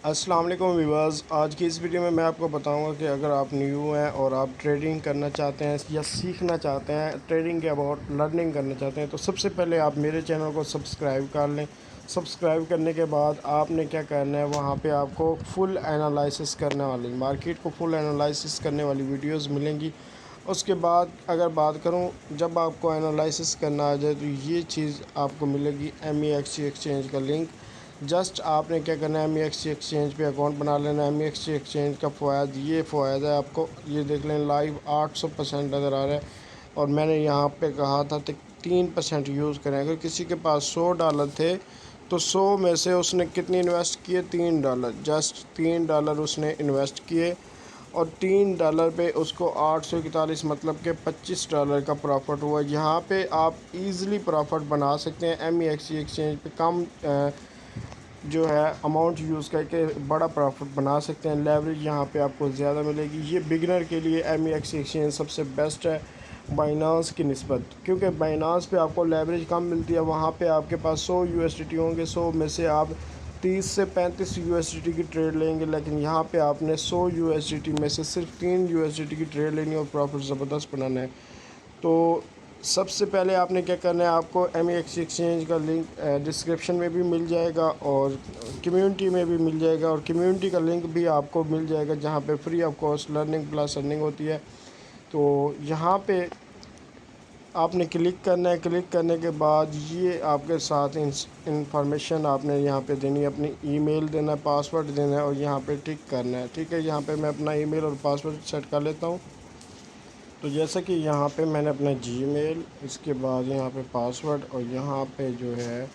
السلام علیکم ویورز، آج کی اس ویڈیو میں آپ کو بتاؤں گا کہ اگر آپ نیو ہیں اور آپ ٹریڈنگ کرنا چاہتے ہیں یا سیکھنا چاہتے ہیں، ٹریڈنگ کے اباؤٹ لرننگ کرنا چاہتے ہیں، تو سب سے پہلے آپ میرے چینل کو سبسکرائب کر لیں۔ سبسکرائب کرنے کے بعد آپ نے کیا کرنا ہے، وہاں پہ آپ کو فل انالائسس کرنے والی مارکیٹ کو فل انالائسس کرنے والی ویڈیوز ملیں گی۔ اس کے بعد اگر بات کروں، جب آپ کو انالائسس کرنا آ جائے تو یہ چیز آپ کو ملے گی MEXC ایکسچینج کا لنک۔ جسٹ آپ نے کیا کرنا ہے، MEXC ایکسچینج پہ اکاؤنٹ بنا لینا ہے۔ MEXC ایکسچینج کا فوائد ہے، آپ کو یہ دیکھ لیں لائیو 800% نظر آ رہا ہے، اور میں نے یہاں پہ کہا تھا کہ 3% یوز کریں۔ اگر کسی کے پاس $100 تھے تو 100 میں سے اس نے کتنی انویسٹ کیے؟ $3۔ جسٹ $3 اس نے انویسٹ کیے، اور $3 پہ اس کو 841 مطلب کہ $25 کا پروفٹ ہوا۔ یہاں پہ آپ ایزلی پروفٹ بنا سکتے ہیں MEXC ایکسچینج پہ، کم جو ہے اماؤنٹ یوز کر کے بڑا پروفٹ بنا سکتے ہیں۔ لیوریج یہاں پہ آپ کو زیادہ ملے گی۔ یہ بگنر کے لیے MEXC ایکسچینج سب سے بیسٹ ہے بائنانس کی نسبت، کیونکہ بائنانس پہ آپ کو لیوریج کم ملتی ہے۔ وہاں پہ آپ کے پاس 100 USDT ہوں گے، 100 میں سے آپ 30 سے 35 USDT کی ٹریڈ لیں گے، لیکن یہاں پہ آپ نے 100 USDT میں سے صرف 3 USDT کی ٹریڈ لینی اور پروفٹ زبردست بنانا ہے۔ تو سب سے پہلے آپ نے کیا کرنا ہے، آپ کو MEXC ایکسچینج کا لنک ڈسکرپشن میں بھی مل جائے گا اور کمیونٹی میں بھی مل جائے گا، اور کمیونٹی کا لنک بھی آپ کو مل جائے گا جہاں پہ free of cost learning plus earning ہوتی ہے۔ تو یہاں پہ آپ نے کلک کرنا ہے۔ کلک کرنے کے بعد یہ آپ کے ساتھ انفارمیشن آپ نے یہاں پہ دینی ہے، اپنی ای میل دینا ہے، پاسورڈ دینا ہے، اور یہاں پہ ٹک کرنا ہے۔ ٹھیک ہے، یہاں پہ میں اپنا ای میل اور پاسورڈ سیٹ کر لیتا ہوں۔ تو جیسا کہ یہاں پہ میں نے اپنا جی میل، اس کے بعد یہاں پہ پاسورڈ، اور یہاں پہ جو ہے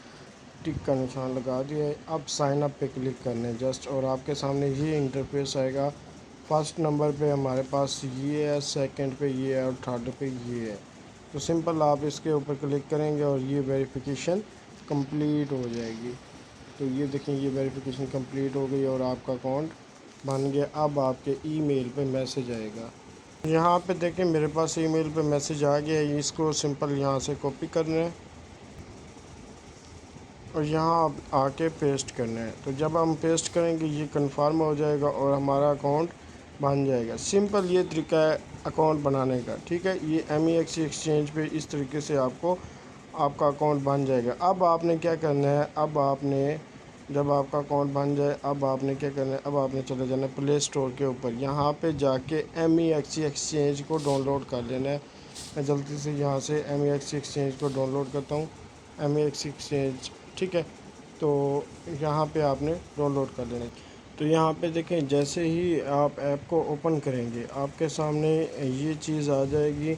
ٹک کا نشان لگا دیا ہے۔ اب سائن اپ پہ کلک کرنا ہے جسٹ، اور آپ کے سامنے یہ انٹرفیس آئے گا۔ فرسٹ نمبر پہ ہمارے پاس یہ ہے، سیکنڈ پہ یہ ہے، اور تھرڈ پہ یہ ہے۔ تو سمپل آپ اس کے اوپر کلک کریں گے اور یہ ویریفیکیشن کمپلیٹ ہو جائے گی۔ تو یہ دیکھیں، یہ ویریفیکیشن کمپلیٹ ہو گئی اور آپ کا اکاؤنٹ بن گیا۔ اب آپ کے ای میل پہ میسج آئے گا۔ یہاں پہ دیکھیں میرے پاس ای میل پہ میسج آ گیا ہے، اس کو سمپل یہاں سے کاپی کرنا ہے اور یہاں آ کے پیسٹ کرنا ہے۔ تو جب ہم پیسٹ کریں گے یہ کنفرم ہو جائے گا اور ہمارا اکاؤنٹ بن جائے گا۔ سمپل یہ طریقہ ہے اکاؤنٹ بنانے کا، ٹھیک ہے۔ یہ MEXC ایکسچینج پہ اس طریقے سے آپ کا اکاؤنٹ بن جائے گا۔ اب آپ نے کیا کرنا ہے، اب آپ نے جب آپ کا اکاؤنٹ بن جائے، اب آپ نے کیا کرنا ہے، اب آپ نے چلے جانا ہے پلے اسٹور کے اوپر۔ یہاں پہ جا کے MEXC ایکسچینج کو ڈاؤن لوڈ کر لینا ہے۔ میں جلدی سے یہاں سے MEXC ایکسچینج کو ڈاؤن لوڈ کرتا ہوں۔ MEXC ایکسچینج، ٹھیک ہے۔ تو یہاں پہ آپ نے ڈاؤن لوڈ کر لینا ہے۔ تو یہاں پہ دیکھیں، جیسے ہی آپ ایپ کو اوپن کریں گے آپ کے سامنے یہ چیز آ جائے گی،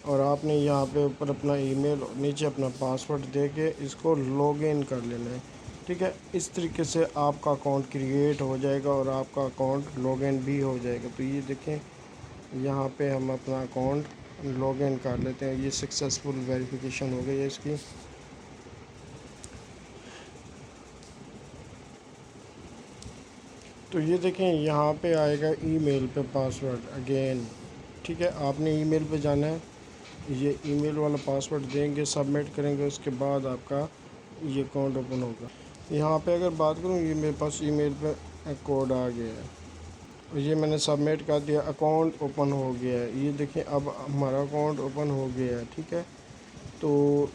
اور آپ نے یہاں پہ اوپر اپنا ای میل، نیچے اپنا پاسورڈ دے کے اس کو لاگ ان کر لینا ہے، ٹھیک ہے۔ اس طریقے سے آپ کا اکاؤنٹ کریٹ ہو جائے گا اور آپ کا اکاؤنٹ لاگ ان بھی ہو جائے گا۔ تو یہ دیکھیں، یہاں پہ ہم اپنا اکاؤنٹ لاگ ان کر لیتے ہیں۔ یہ سکسیزفل ویریفیکیشن ہو گئی ہے اس کی۔ تو یہ دیکھیں، یہاں پہ آئے گا ای میل پہ پاسورڈ اگین، ٹھیک ہے۔ آپ نے ای میل پہ جانا ہے، یہ ای میل والا پاسورڈ دیں گے، سبمٹ کریں گے، اس کے بعد آپ کا یہ اکاؤنٹ اوپن ہوگا۔ یہاں پہ اگر بات کروں، یہ میرے پاس ای میل پہ کوڈ آ گیا ہے، یہ میں نے سبمٹ کر دیا، اکاؤنٹ اوپن ہو گیا ہے۔ یہ دیکھیں، اب ہمارا اکاؤنٹ اوپن ہو گیا ہے، ٹھیک ہے۔ تو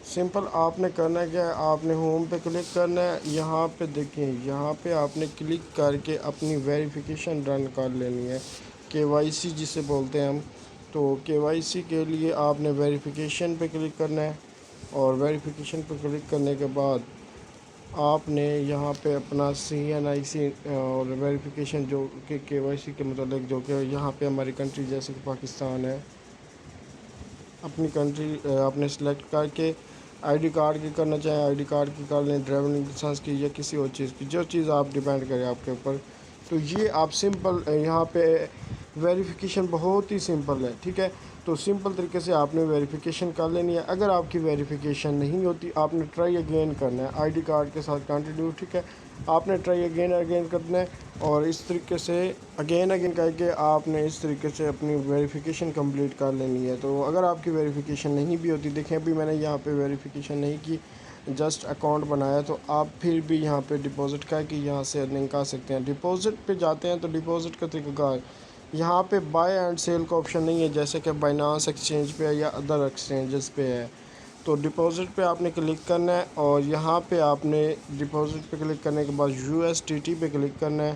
سمپل آپ نے کرنا ہے کیا ہے، آپ نے ہوم پہ کلک کرنا ہے۔ یہاں پہ دیکھیں، یہاں پہ آپ نے کلک کر کے اپنی ویریفیکیشن رن کر لینی ہے، KYC جسے بولتے ہیں ہم۔ تو KYC کے لیے آپ نے ویریفیکیشن پہ کلک کرنا ہے، اور ویریفیکیشن پہ کلک کرنے کے بعد آپ نے یہاں پہ اپنا CNIC اور ویریفیکیشن جو کہ KYC کے متعلق، جو کہ یہاں پہ ہماری کنٹری جیسے کہ پاکستان ہے، اپنی کنٹری آپ نے سلیکٹ کر کے ID کارڈ کی کرنا چاہیں ID کارڈ کی کر لیں، ڈرائیونگ لائسنس کی یا کسی اور چیز کی، جو چیز آپ ڈیپینڈ کریں آپ کے اوپر۔ تو یہ آپ سمپل یہاں پہ ویریفیکیشن بہت ہی سمپل ہے، ٹھیک ہے۔ تو سمپل طریقے سے آپ نے ویریفیکیشن کر لینی ہے۔ اگر آپ کی ویریفیکیشن نہیں ہوتی، آپ نے ٹرائی اگین کرنا ہے ID کارڈ کے ساتھ کنٹینیو، ٹھیک ہے۔ آپ نے ٹرائی اگین کرنا ہے، اور اس طریقے سے اگین کر کے آپ نے اس طریقے سے اپنی ویریفیکیشن کمپلیٹ کر لینی ہے۔ تو اگر آپ کی ویریفیکیشن نہیں بھی ہوتی، دیکھیں ابھی میں نے یہاں پہ ویریفیکیشن نہیں کی، جسٹ اکاؤنٹ بنایا تو آپ پھر بھی یہاں پہ ڈپازٹ کر کے یہاں سے ارننگ کر سکتے ہیں۔ ڈپازٹ پہ جاتے ہیں تو ڈپازٹ کا طریقہ کار یہاں پہ بائی اینڈ سیل کا آپشن نہیں ہے جیسے کہ بائنانس ایکسچینج پہ ہے یا ادر ایکسچینجز پہ ہے۔ تو ڈپازٹ پہ آپ نے کلک کرنا ہے اور یہاں پہ آپ نے ڈپازٹ پہ کلک کرنے کے بعد USDT پہ کلک کرنا ہے۔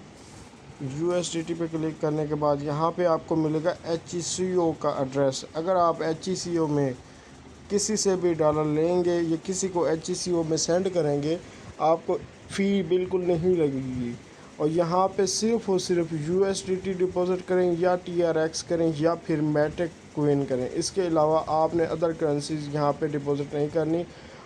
USDT پہ کلک کرنے کے بعد یہاں پہ آپ کو ملے گا HCO کا ایڈریس۔ اگر آپ HCO میں کسی سے بھی ڈالر لیں گے یا کسی کو HCO میں سینڈ کریں گے آپ کو فی بالکل نہیں لگے گی، اور یہاں پہ صرف اور صرف USDT ڈپازٹ کریں یا TRX کریں یا پھر میٹک کوئن کریں، اس کے علاوہ آپ نے ادر کرنسیز یہاں پہ ڈپازٹ نہیں کرنی۔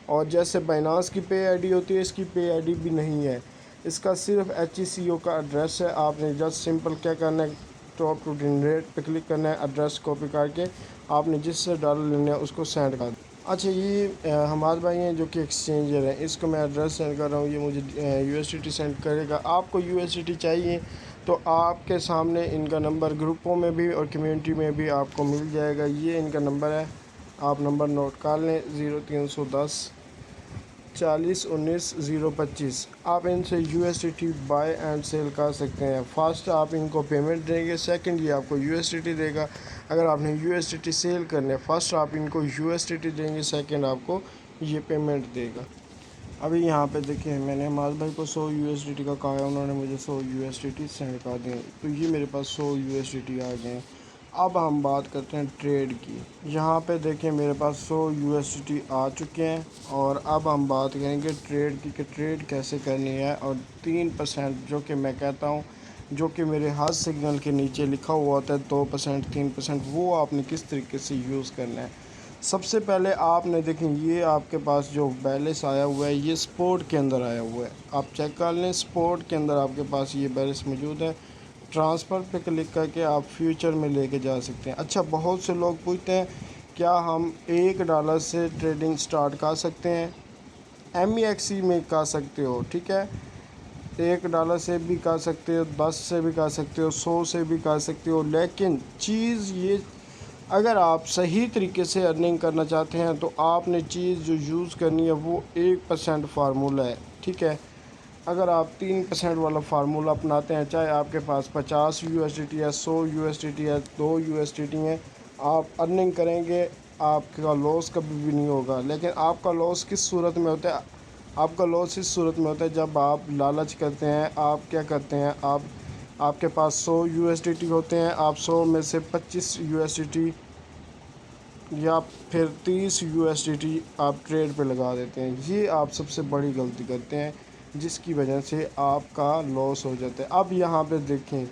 اور جیسے بائنانس کی پے آئی ڈی ہوتی ہے اس کی پے آئی ڈی بھی نہیں ہے، اس کا صرف HCO کا ایڈریس ہے۔ آپ نے جسٹ سمپل کیا کرنا ہے، ٹاپ ٹو جنریٹ پہ کلک کرنا ہے، ایڈریس کاپی کر کے آپ نے جس سے ڈالر لینا ہے اس کو سینڈ کر دیں۔ اچھا یہ ہمارے بھائی ہیں جو کہ ایکسچینجر ہیں، اس کو میں ایڈریس سینڈ کر رہا ہوں، یہ مجھے USDT سینڈ کرے گا۔ آپ کو USDT چاہیے تو آپ کے سامنے ان کا نمبر گروپوں میں بھی اور کمیونٹی میں بھی آپ کو مل جائے گا، یہ ان کا نمبر ہے، آپ نمبر نوٹ کر لیں 0310 40 19 025۔ آپ ان سے USDT بائی اینڈ سیل کر سکتے ہیں۔ فرسٹ آپ ان کو پیمنٹ دیں گے، سیکنڈ یہ آپ کو USDT دے گا۔ اگر آپ نے USDT سیل کرنے فرسٹ آپ ان کو USDT دیں گے، سیکنڈ آپ کو یہ پیمنٹ دے گا۔ ابھی یہاں پہ دیکھیں میں نے ہمارے بھائی کو 100 USDT کا کہا ہے، انہوں نے مجھے 100 USDT سینڈ کر دیں، تو یہ میرے پاس 100 USDT آ گئے ہیں۔ اب ہم بات کرتے ہیں ٹریڈ کی۔ یہاں پہ دیکھیں میرے پاس 100 USDT آ چکے ہیں، اور اب ہم بات کریں گے ٹریڈ کی کہ ٹریڈ کیسے کرنی ہے، اور 3% جو کہ میں کہتا ہوں جو کہ میرے ہاتھ سگنل کے نیچے لکھا ہوا ہوتا ہے 2% 3%، وہ آپ نے کس طریقے سے یوز کرنا ہے۔ سب سے پہلے آپ نے دیکھیں یہ آپ کے پاس جو بیلنس آیا ہوا ہے یہ سپورٹ کے اندر آیا ہوا ہے، آپ چیک کر لیں سپورٹ کے اندر آپ کے پاس یہ بیلنس موجود ہے۔ ٹرانسفر پہ کلک کر کے آپ فیوچر میں لے کے جا سکتے ہیں۔ اچھا بہت سے لوگ پوچھتے ہیں کیا ہم $1 سے ٹریڈنگ سٹارٹ کر سکتے ہیں؟ MEXC میں کر سکتے ہو، ٹھیک ہے، $1 سے بھی کر سکتے ہو، 10 سے بھی کر سکتے ہو، 100 سے بھی کر سکتے ہو، لیکن چیز یہ اگر آپ صحیح طریقے سے ارننگ کرنا چاہتے ہیں تو آپ نے چیز جو یوز کرنی ہے وہ 1% فارمولہ ہے، ٹھیک ہے۔ اگر آپ 3% والا فارمولہ اپناتے ہیں، چاہے آپ کے پاس 50 USDT ہے، 100 USDT ہے، 2 USDT ہیں، آپ ارننگ کریں گے، آپ کا لاس کبھی بھی نہیں ہوگا۔ لیکن آپ کا لاس کس صورت میں ہوتا ہے؟ آپ کا لاس اس صورت میں ہوتا ہے جب آپ لالچ کرتے ہیں، آپ کیا کرتے ہیں، آپ کے پاس 100 USDT ہوتے ہیں، آپ 100 میں سے 25 USDT یا پھر 30 USDT آپ ٹریڈ پہ لگا دیتے ہیں۔ یہ آپ سب سے بڑی غلطی کرتے ہیں جس کی وجہ سے آپ کا لاس ہو جاتا ہے۔ اب یہاں پہ دیکھیں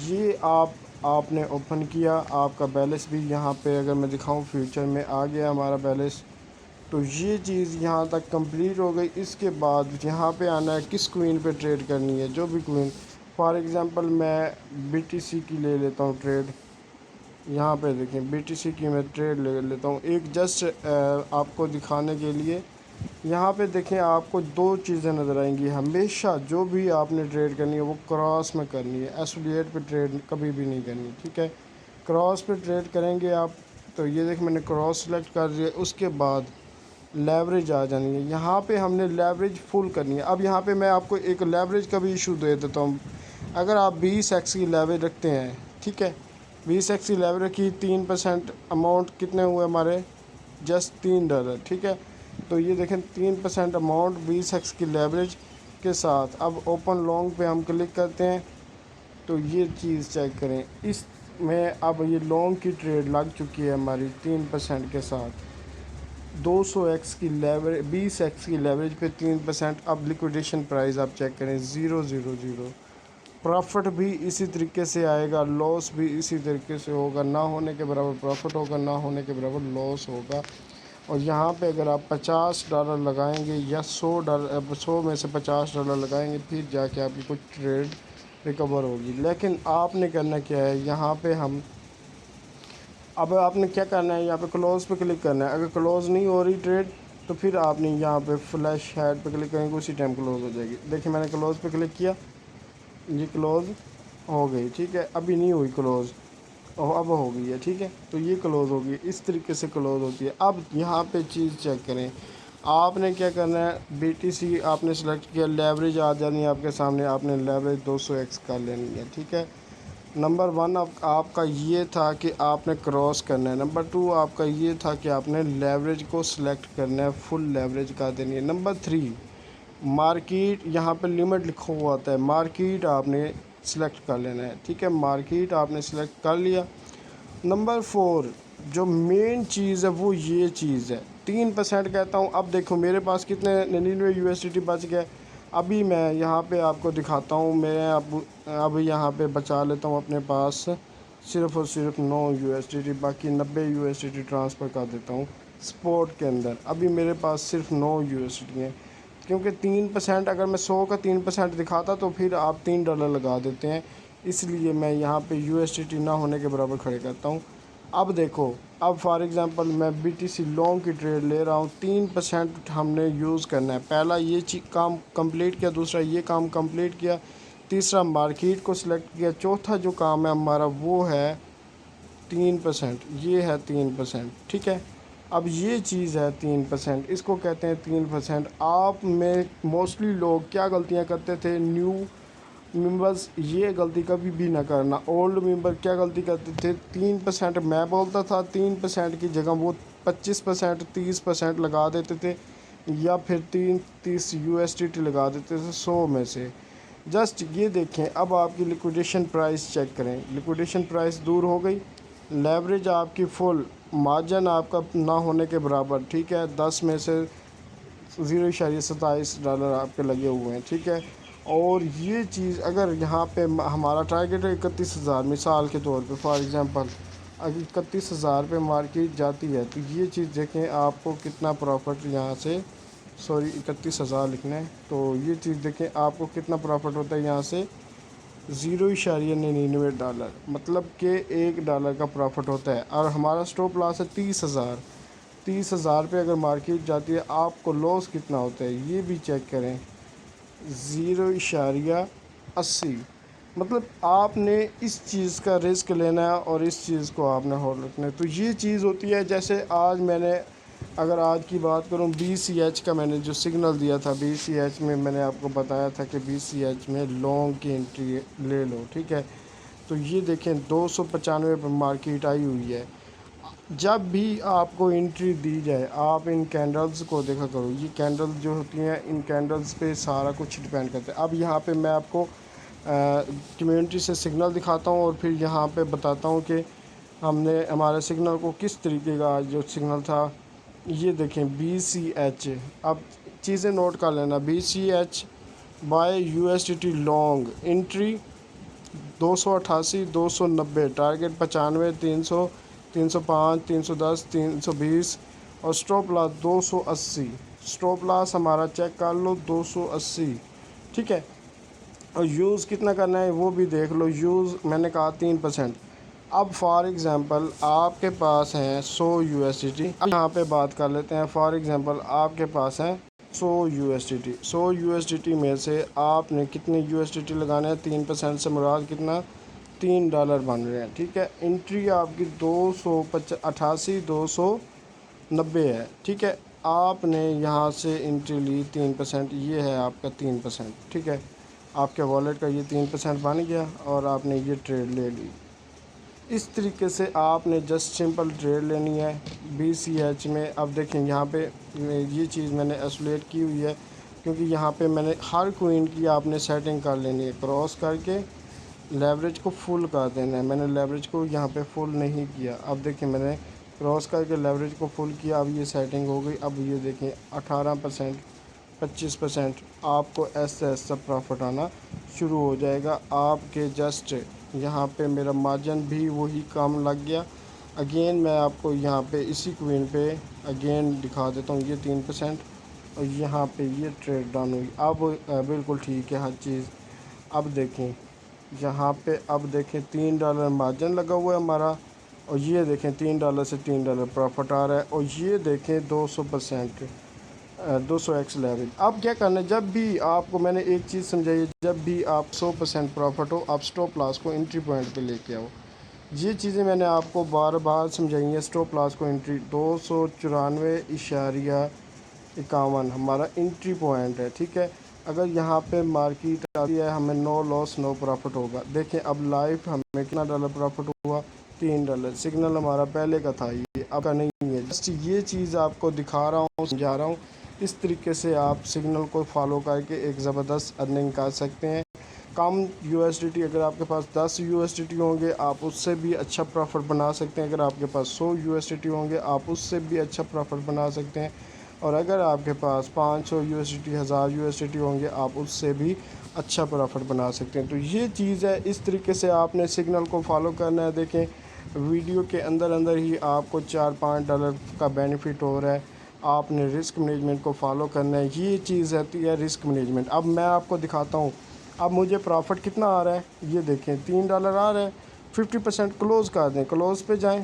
یہ آپ نے اوپن کیا، آپ کا بیلنس بھی یہاں پہ اگر میں دکھاؤں فیوچر میں آ گیا ہمارا بیلنس، تو یہ چیز یہاں تک کمپلیٹ ہو گئی۔ اس کے بعد یہاں پہ آنا ہے کس کوئن پہ ٹریڈ کرنی ہے، جو بھی کوئن، فار ایگزامپل میں BTC کی لے لیتا ہوں ٹریڈ۔ یہاں پہ دیکھیں BTC کی میں ٹریڈ لے لیتا ہوں ایک جسٹ آپ کو دکھانے کے لیے۔ یہاں پہ دیکھیں آپ کو دو چیزیں نظر آئیں گی، ہمیشہ جو بھی آپ نے ٹریڈ کرنی ہے وہ کراس میں کرنی ہے، ایسولیٹ پہ ٹریڈ کبھی بھی نہیں کرنی، ٹھیک ہے۔ کراس پہ ٹریڈ کریں گے آپ، تو یہ دیکھ میں نے کراس سلیکٹ کر دیا، اس کے بعد لیوریج آ جانی ہے، یہاں پہ ہم نے لیوریج فل کرنی ہے۔ اب یہاں پہ میں آپ کو ایک لیوریج کا بھی ایشو دے دیتا ہوں۔ اگر آپ 20x کی لیوریج رکھتے ہیں، ٹھیک ہے، 20x کی لیوریج کی 3% اماؤنٹ کتنے ہوئے ہمارے، جسٹ $3، ٹھیک ہے۔ تو یہ دیکھیں 3% اماؤنٹ 20x کی لیوریج کے ساتھ، اب اوپن لانگ پہ ہم کلک کرتے ہیں تو یہ چیز چیک کریں، اس میں اب یہ لانگ کی ٹریڈ لگ چکی ہے ہماری 3% کے ساتھ، 200x کی لیوریج، 20x کی لیوریج پہ 3%۔ اب لیکویڈیشن پرائز آپ چیک کریں 0.00، پروفٹ بھی اسی طریقے سے آئے گا، لاس بھی اسی طریقے سے ہوگا، نہ ہونے کے برابر پروفٹ ہوگا، نہ ہونے کے برابر لاس ہوگا۔ اور یہاں پہ اگر آپ $50 لگائیں گے یا $100، 100 میں سے $50 لگائیں گے، پھر جا کے آپ کی کچھ ٹریڈ ریکور ہوگی۔ لیکن آپ نے کرنا کیا ہے، یہاں پہ اب آپ نے کیا کرنا ہے، یہاں پہ کلوز پہ کلک کرنا ہے۔ اگر کلوز نہیں ہو رہی ٹریڈ تو پھر آپ نے یہاں پہ فلیش ہیڈ پہ کلک کریں گے، اسی ٹائم کلوز ہو جائے گی۔ دیکھیں میں نے کلوز پہ کلک کیا، یہ کلوز ہو گئی، ٹھیک ہے، ابھی نہیں ہوئی کلوز، اب ہو گئی ہے، ٹھیک ہے، تو یہ کلوز ہوگی، اس طریقے سے کلوز ہوتی ہے۔ اب یہاں پہ چیز چیک کریں، آپ نے کیا کرنا ہے، بی ٹی سی آپ نے سلیکٹ کیا، لیوریج آ جانی ہے آپ کے سامنے، آپ نے لیوریج 200x کر لینی ہے، ٹھیک ہے۔ نمبر 1 آپ کا یہ تھا کہ آپ نے کراس کرنا ہے۔ نمبر 2 آپ کا یہ تھا کہ آپ نے لیوریج کو سلیکٹ کرنا ہے، فل لیوریج کر دینی ہے۔ نمبر 3 مارکیٹ، یہاں پہ لمٹ لکھا ہوا ہوتا ہے، مارکیٹ آپ نے سلیکٹ کر لینا ہے، ٹھیک ہے، مارکیٹ آپ نے سلیکٹ کر لیا۔ نمبر 4 جو مین چیز ہے وہ یہ چیز ہے، 3% کہتا ہوں۔ اب دیکھو میرے پاس کتنے 99 USDT بچ گئے، ابھی میں یہاں پہ آپ کو دکھاتا ہوں، میں اب یہاں پہ بچا لیتا ہوں اپنے پاس صرف اور صرف 9 USDT، باقی 90 USDT ٹرانسفر کر دیتا ہوں سپورٹ کے اندر۔ ابھی میرے پاس صرف 9 USDT ہیں، کیونکہ 3% اگر میں 100 کا 3% دکھاتا تو پھر آپ $3 لگا دیتے ہیں، اس لیے میں یہاں پہ USDT نہ ہونے کے برابر کھڑے کرتا ہوں۔ اب دیکھو، اب فار ایگزامپل میں بی ٹی سی لانگ کی ٹریڈ لے رہا ہوں، 3% ہم نے یوز کرنا ہے۔ پہلا یہ کام کمپلیٹ کیا، دوسرا یہ کام کمپلیٹ کیا، تیسرا مارکیٹ کو سلیکٹ کیا، چوتھا جو کام ہے ہمارا وہ ہے 3%، یہ ہے 3%، ٹھیک ہے۔ اب یہ چیز ہے 3%، اس کو کہتے ہیں 3%۔ آپ میں موسٹلی لوگ کیا غلطیاں کرتے تھے، نیو ممبرز یہ غلطی کبھی بھی نہ کرنا۔ اولڈ ممبر کیا غلطی کرتے تھے، 3% میں بولتا تھا، 3% کی جگہ وہ 25% 30% لگا دیتے تھے، یا پھر 30 USDT لگا دیتے تھے 100 میں سے۔ جسٹ یہ دیکھیں، اب آپ کی لیکویڈیشن پرائس چیک کریں، لیکویڈیشن پرائس دور ہو گئی، لیوریج آپ کی فل، مارجن آپ کا نہ ہونے کے برابر، ٹھیک ہے، 10 میں سے $0.27 آپ کے لگے ہوئے ہیں، ٹھیک ہے۔ اور یہ چیز اگر یہاں پہ ہمارا ٹارگیٹ ہے 31,000، مثال کے طور پہ فار ایگزامپل اگر 31,000 پہ مارکیٹ جاتی ہے تو یہ چیز دیکھیں آپ کو کتنا پروفٹ یہاں سے، سوری 31,000 لکھنا ہے، تو یہ چیز دیکھیں آپ کو کتنا پروفٹ ہوتا ہے یہاں سے، $0.99، مطلب کہ $1 کا پروفٹ ہوتا ہے۔ اور ہمارا سٹاپ لاس ہے 30,000، 30,000 پہ اگر مارکیٹ جاتی ہے آپ کو لاس کتنا ہوتا ہے یہ بھی چیک کریں، 0.80، مطلب آپ نے اس چیز کا رسک لینا ہے اور اس چیز کو آپ نے ہولڈ رکھنا ہے۔ تو یہ چیز ہوتی ہے، جیسے آج میں نے اگر آج کی بات کروں، BCH کا میں نے جو سگنل دیا تھا، BCH میں میں نے آپ کو بتایا تھا کہ BCH میں لانگ کی انٹری لے لو، ٹھیک ہے۔ تو یہ دیکھیں 295 پہ مارکیٹ آئی ہوئی ہے۔ جب بھی آپ کو انٹری دی جائے آپ ان کینڈلز کو دیکھا کرو، یہ کینڈلز جو ہوتی ہیں ان کینڈلز پہ سارا کچھ ڈیپینڈ کرتا ہے۔ اب یہاں پہ میں آپ کو کمیونٹی سے سگنل دکھاتا ہوں اور پھر یہاں پہ بتاتا ہوں کہ ہم نے ہمارے سگنل کو کس طریقے کا جو سگنل تھا، یہ دیکھیں BCH، اب چیزیں نوٹ کر لینا، BCH by USDT long entry 288 290، target 95 300 305 310 320 اور سٹاپ لاس 280، سٹاپ لاس ہمارا چیک کر لو 280، ٹھیک ہے۔ اور یوز کتنا کرنا ہے وہ بھی دیکھ لو، یوز میں نے کہا 3%۔ اب فار ایگزامپل آپ کے پاس ہیں 100 USDT، یہاں پہ بات کر لیتے ہیں، فار ایگزامپل آپ کے پاس ہیں 100 USDT، 100 USDT میں سے آپ نے کتنے USDT لگانے ہیں، 3% سے مراد کتنا، $3 بن رہے ہیں، ٹھیک ہے۔ انٹری آپ کی 288 290 ہے، ٹھیک ہے۔ آپ نے یہاں سے انٹری لی 3%، یہ ہے آپ کا 3%، ٹھیک ہے۔ آپ کے والیٹ کا یہ 3% بن گیا اور آپ نے یہ ٹریڈ لے لی۔ اس طریقے سے آپ نے جسٹ سمپل ٹریڈ لینی ہے BCH میں۔ اب دیکھیں یہاں پہ یہ چیز میں نے ایسولیٹ کی ہوئی ہے، کیونکہ یہاں پہ میں نے ہر کوئن کی آپ نے سیٹنگ کر لینی ہے، کراس کر کے لیوریج کو فل کر دینا ہے۔ میں نے لیوریج کو یہاں پہ فل نہیں کیا، اب دیکھیں میں نے کراس کر کے لیوریج کو فل کیا، اب یہ سیٹنگ ہو گئی۔ اب یہ دیکھیں 18% 25%، آپ کو ایسا ایسا پروفٹ آنا شروع ہو جائے گا آپ کے۔ جسٹ یہاں پہ میرا مارجن بھی وہی کام لگ گیا۔ اگین میں آپ کو یہاں پہ اسی کوئن پہ اگین دکھا دیتا ہوں، یہ 3% اور یہاں پہ یہ ٹریڈ ڈاؤن ہوئی۔ اب بالکل ٹھیک ہے ہر چیز۔ اب دیکھیں یہاں پہ، اب دیکھیں $3 مارجن لگا ہوا ہے ہمارا، اور یہ دیکھیں $3 سے $3 پروفٹ آ رہا ہے، اور یہ دیکھیں 200%، 200x لیوریج۔ اب کیا کرنا ہے، جب بھی آپ کو میں نے ایک چیز سمجھائی ہے، جب بھی آپ 100% پروفٹ ہو آپ سٹاپ لاس کو انٹری پوائنٹ پہ لے کے آؤ۔ یہ چیزیں میں نے آپ کو بار بار سمجھائی ہیں۔ سٹاپ لاس کو انٹری 294.5 51 ہمارا انٹری پوائنٹ ہے، ٹھیک ہے۔ اگر یہاں پہ مارکیٹ آتی ہے ہمیں نو لاس نو پروفٹ ہوگا۔ دیکھیں اب لائف ہمیں کتنا ڈالر پروفٹ ہوا، $3۔ سگنل ہمارا پہلے کا تھا، یہ اب کا نہیں ہے۔ جسٹ یہ چیز آپ کو دکھا رہا ہوں، سمجھا رہا ہوں، اس طریقے سے آپ سگنل کو فالو کر کے ایک زبردست ارننگ کر سکتے ہیں۔ کم USDT، اگر آپ کے پاس 10 USDT ہوں گے آپ اس سے بھی اچھا پروفٹ بنا سکتے ہیں۔ اگر آپ کے پاس 100 USDT ہوں گے آپ اس سے بھی اچھا پروفٹ بنا سکتے ہیں، اور اگر آپ کے پاس 500 USDT 1000 USDT ہوں گے آپ اس سے بھی اچھا پروفٹ بنا سکتے ہیں۔ تو یہ چیز ہے، اس طریقے سے آپ نے سگنل کو فالو کرنا ہے۔ دیکھیں ویڈیو کے اندر ہی آپ کو $4-5 کا بینیفٹ ہو رہا ہے۔ آپ نے رسک مینجمنٹ کو فالو کرنا ہے، یہ چیز رہتی ہے رسک مینجمنٹ۔ اب میں آپ کو دکھاتا ہوں اب مجھے پروفٹ کتنا آ رہا ہے، یہ دیکھیں $3 آ رہا ہے۔ 50% کلوز کر دیں، کلوز پہ جائیں،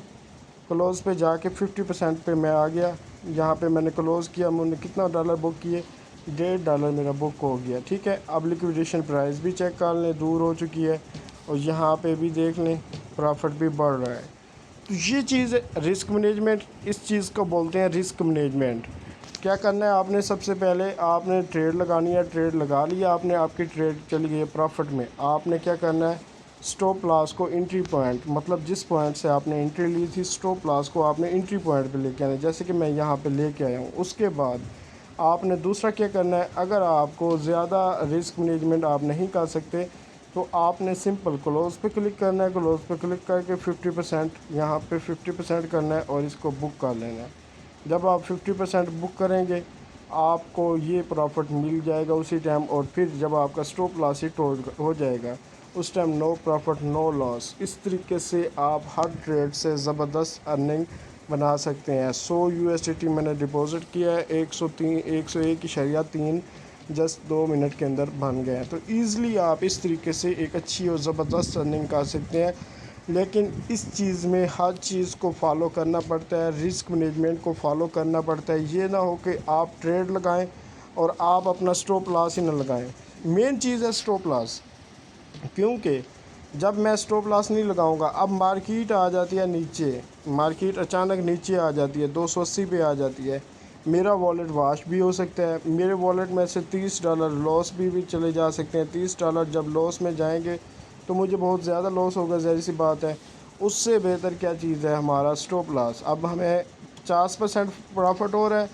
کلوز پہ جا کے 50% پہ میں آ گیا۔ یہاں پہ میں نے کلوز کیا، میں نے کتنا ڈالر بک کیے، $1.5 میرا بک ہو گیا، ٹھیک ہے۔ اب لیکویڈیشن پرائس بھی چیک کر لیں، دور ہو چکی ہے، اور یہاں پہ بھی دیکھ لیں پروفٹ بھی بڑھ رہا ہے۔ تو یہ چیز رسک مینجمنٹ، اس چیز کو بولتے ہیں رسک مینجمنٹ۔ کیا کرنا ہے آپ نے، سب سے پہلے آپ نے ٹریڈ لگانی ہے، ٹریڈ لگا لیا آپ نے، آپ کی ٹریڈ چلی گئی ہے پروفٹ میں۔ آپ نے کیا کرنا ہے، سٹاپ لاس کو انٹری پوائنٹ، مطلب جس پوائنٹ سے آپ نے انٹری لی تھی سٹاپ لاس کو آپ نے انٹری پوائنٹ پہ لے کے آنا ہے، جیسے کہ میں یہاں پہ لے کے آیا ہوں۔ اس کے بعد آپ نے دوسرا کیا کرنا ہے، اگر آپ کو زیادہ رسک مینجمنٹ آپ نہیں کر سکتے تو آپ نے سمپل کلوز پہ کلک کرنا ہے، کلوز پہ کلک کر کے 50% یہاں پہ 50% کرنا ہے اور اس کو بک کر لینا ہے۔ جب آپ 50% بک کریں گے آپ کو یہ پروفٹ مل جائے گا اسی ٹائم، اور پھر جب آپ کا سٹاپ لاس ہٹ ہو جائے گا اس ٹائم نو پروفٹ نو لاس۔ اس طریقے سے آپ ہر ٹریڈ سے زبردست ارننگ بنا سکتے ہیں۔ 100 USDT میں نے ڈپازٹ کیا ہے، 101.3 جسٹ 2 منٹ کے اندر بن گئے ہیں۔ تو ایزلی آپ اس طریقے سے ایک اچھی اور زبردست ارننگ کر سکتے ہیں، لیکن اس چیز میں ہر چیز کو فالو کرنا پڑتا ہے، رسک مینجمنٹ کو فالو کرنا پڑتا ہے۔ یہ نہ ہو کہ آپ ٹریڈ لگائیں اور آپ اپنا سٹاپ لاس ہی نہ لگائیں۔ مین چیز ہے سٹاپ لاس، کیونکہ جب میں سٹاپ لاس نہیں لگاؤں گا، اب مارکیٹ آ جاتی ہے نیچے، مارکیٹ اچانک نیچے آ جاتی ہے 280 پہ آ جاتی ہے، میرا والیٹ واش بھی ہو سکتا ہے، میرے والیٹ میں سے $30 لاس بھی چلے جا سکتے ہیں۔ $30 جب لاس میں جائیں گے تو مجھے بہت زیادہ لاس ہوگا، ظاہر سی بات ہے۔ اس سے بہتر کیا چیز ہے، ہمارا سٹاپ لاس۔ اب ہمیں 50% پروفٹ ہو رہا ہے،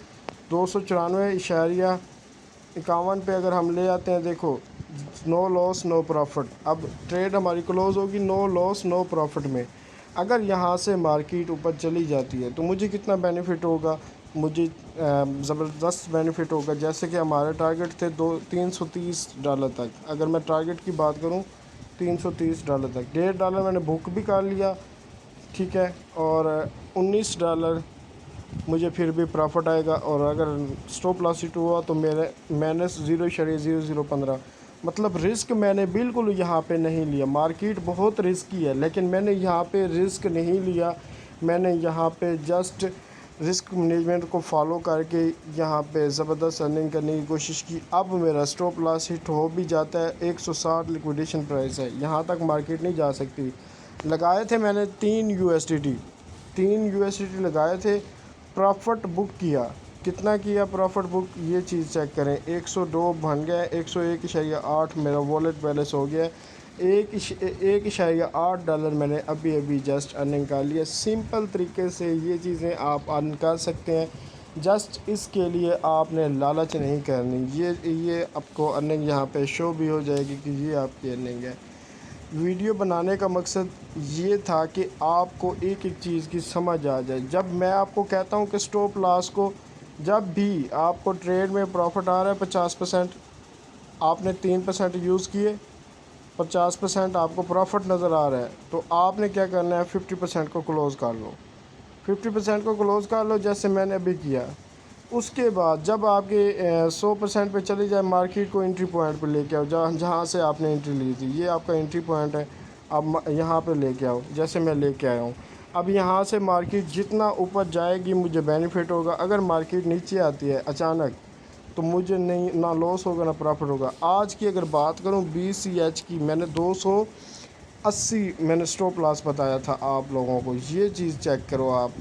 294.51 پہ اگر ہم لے آتے ہیں، دیکھو نو لاس نو پروفٹ۔ اب ٹریڈ ہماری کلوز ہوگی نو لاس نو پروفٹ میں۔ اگر یہاں سے مارکیٹ اوپر چلی جاتی ہے تو مجھے کتنا بینیفٹ ہوگا، مجھے زبردست بینیفٹ ہوگا۔ جیسے کہ ہمارے ٹارگٹ تھے $330 تک، اگر میں ٹارگٹ کی بات کروں $330 تک، $1.5 میں نے بک بھی کر لیا، ٹھیک ہے، اور $19 مجھے پھر بھی پروفٹ آئے گا۔ اور اگر سٹاپ لاس ہٹ ہوا تو میں نے 0.0015، مطلب رسک میں نے بالکل یہاں پہ نہیں لیا۔ مارکیٹ بہت رسکی ہے لیکن میں نے یہاں پہ رسک نہیں لیا، میں نے یہاں پہ جسٹ رسک مینجمنٹ کو فالو کر کے یہاں پہ زبردست ارننگ کرنے کی کوشش کی۔ اب میرا سٹاپ لاس ہٹ ہو بھی جاتا ہے، 160 لیکویڈیشن پرائس ہے، یہاں تک مارکیٹ نہیں جا سکتی۔ لگائے تھے میں نے 3 USDT لگائے تھے، پروفٹ بک کیا، کتنا کیا پروفٹ بک، یہ چیز چیک کریں، 102 بن گیا، 101.8 میرا والیٹ بیلنس ہو گیا، $1.8 میں نے ابھی جسٹ ارننگ کر لیا۔ سمپل طریقے سے یہ چیزیں آپ ارن کر سکتے ہیں، جسٹ اس کے لیے آپ نے لالچ نہیں کرنی۔ یہ آپ کو ارننگ یہاں پہ شو بھی ہو جائے گی کہ یہ آپ کی ارننگ ہے۔ ویڈیو بنانے کا مقصد یہ تھا کہ آپ کو ایک ایک چیز کی سمجھ آ جائے۔ جب میں آپ کو کہتا ہوں کہ سٹاپ لاس کو، جب بھی آپ کو ٹریڈ میں پروفٹ آ رہا ہے 50%، آپ نے 3% یوز کیے، 50% آپ کو پروفٹ نظر آ رہا ہے، تو آپ نے کیا کرنا ہے، 50% کو کلوز کر لو، 50% کو کلوز کر لو جیسے میں نے ابھی کیا۔ اس کے بعد جب آپ کے 100% پہ چلی جائے مارکیٹ کو انٹری پوائنٹ پہ لے کے آؤ، جہاں سے آپ نے انٹری لی تھی، یہ آپ کا انٹری پوائنٹ ہے، اب یہاں پہ لے کے آؤ جیسے میں لے کے آیا ہوں۔ اب یہاں سے مارکیٹ جتنا اوپر جائے گی مجھے بینیفٹ ہوگا، اگر مارکیٹ نیچے آتی ہے اچانک تو مجھے نہ لاس ہوگا نہ پروفٹ ہوگا۔ آج کی اگر بات کروں BCH کی، میں نے 280 میں نے سٹاپ لاس بتایا تھا آپ لوگوں کو، یہ چیز چیک کرو آپ،